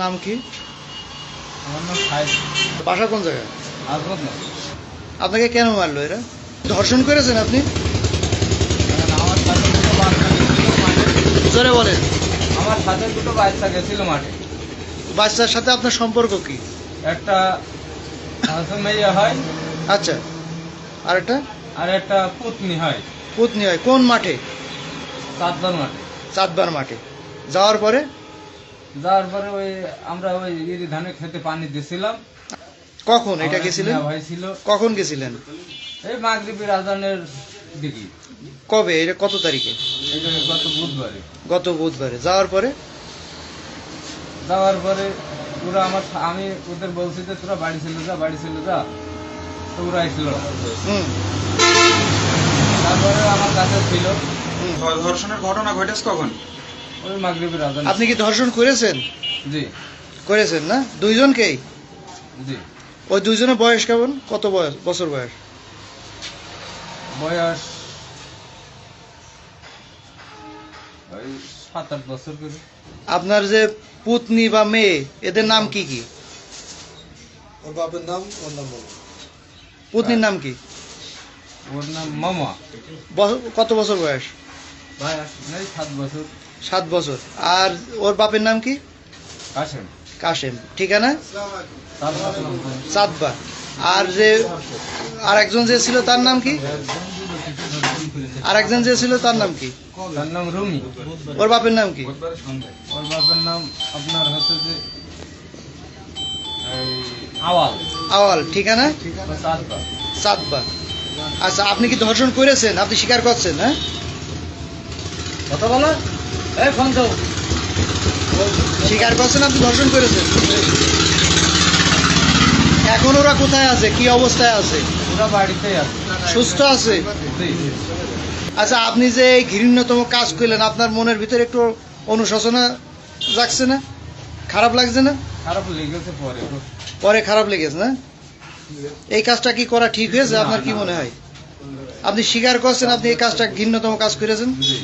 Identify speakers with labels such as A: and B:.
A: নাম কি?
B: আমার নাম সাহেব।
A: বাসা কোন জায়গায়?
B: আসবত না।
A: আপনাকে কেন মারলো এরা? ধর্ষণ করেছেন আপনি?
B: আমার সাথে দুটো বাচ্চা গেছিল মাঠে।
A: জোরে বলেন।
B: আমার সাথে দুটো বাচ্চা গেছিল মাঠে।
A: বাচ্চার সাথে আপনার সম্পর্ক কি?
B: একটা মেয়ে হয়,
A: আচ্ছা, আরেকটা
B: আর একটা পুতনি হয়।
A: পুতনি হয়। কোন মাঠে?
B: চাঁদবার মাঠে।
A: চাঁদবার মাঠে। যাওয়ার পরে
B: যাওয়ার পরে ওই আমরা ওই ধানের খেতে পানি দিয়েছিলাম।
A: কখন এটা গেছিলেন?
B: ভাই ছিল
A: কখন গেছিলেন?
B: এই মাগরিবের আজানের দিকে।
A: কবে? এটা কত তারিখে?
B: এই যে গত বুধবারে।
A: গত বুধবারে। যাওয়ার পরে
B: ওরা আমি ওদের বলছি যে তোরা বাড়ি ছিল যা, তো ওরা আইছিল না।
A: হুম
B: তারপরে আমার কাছে ছিল।
C: ধর্ষণের ঘটনা ঘটেছে কখন?
B: ওই মাগরিবের আজান।
A: আপনি কি ধর্ষণ করেছেন?
B: জি
A: করেছেন না? দুইজনকেই?
B: জি।
A: ওই দুইজনের বয়স কেমন? কত বয়স, বছর বয়স?
B: বয়স ওই 7-8 বছর করে।
A: আপনার যে পুতনি বা মেয়ে, এদের নাম কি কি?
D: ওর বাপের নাম, ওর নাম বলো।
A: পুতনির নাম কি?
B: ওর নাম মামা।
A: কত বছর বয়স?
B: ভাই এই 7 বছর।
A: 7 বছর। আর ওর বাপের নাম কি?
B: কাশেম।
A: কাশেম। ঠিকানা?
B: তারপর
A: চাঁদবা। আর যে আরেকজন যে ছিল তার নাম কি? আরেকজন যে ছিল তার নাম কি?
B: তার নাম রুমি।
A: ওর বাপের নাম কি?
B: ওর বাপের নাম আপনার হচ্ছে যে এই আওয়াল।
A: আওয়াল। ঠিকানা?
B: চাঁদবা।
A: চাঁদবা। আচ্ছা, আপনি কি ধর্ষণ করেছেন? আপনি স্বীকার করছেন? হ্যাঁ,
B: কথা বলো। এই ফোন দাও।
A: স্বীকার করছেন আপনি ধর্ষণ করেছেন? এখন ওরা কোথায় আছে? কি অবস্থায় আছে?
B: ওরা বাড়িতেই আছে।
A: সুস্থ আছে?
B: জি।
A: আচ্ছা, আপনি যে এই ঘৃণ্যতম কাজ করলেন, আপনার মনের ভিতরে একটু অনুশোচনা জাগছে না? খারাপ লাগছে না?
B: খারাপ লেগেছে পরে।
A: পরে খারাপ লেগেছে না? এই কাজটা কি করা ঠিক হয়েছে? আপনার কি মনে হয়? আপনি স্বীকার করছেন আপনি এই কাজটা ঘৃণ্যতম কাজ করেছেন?
B: জি।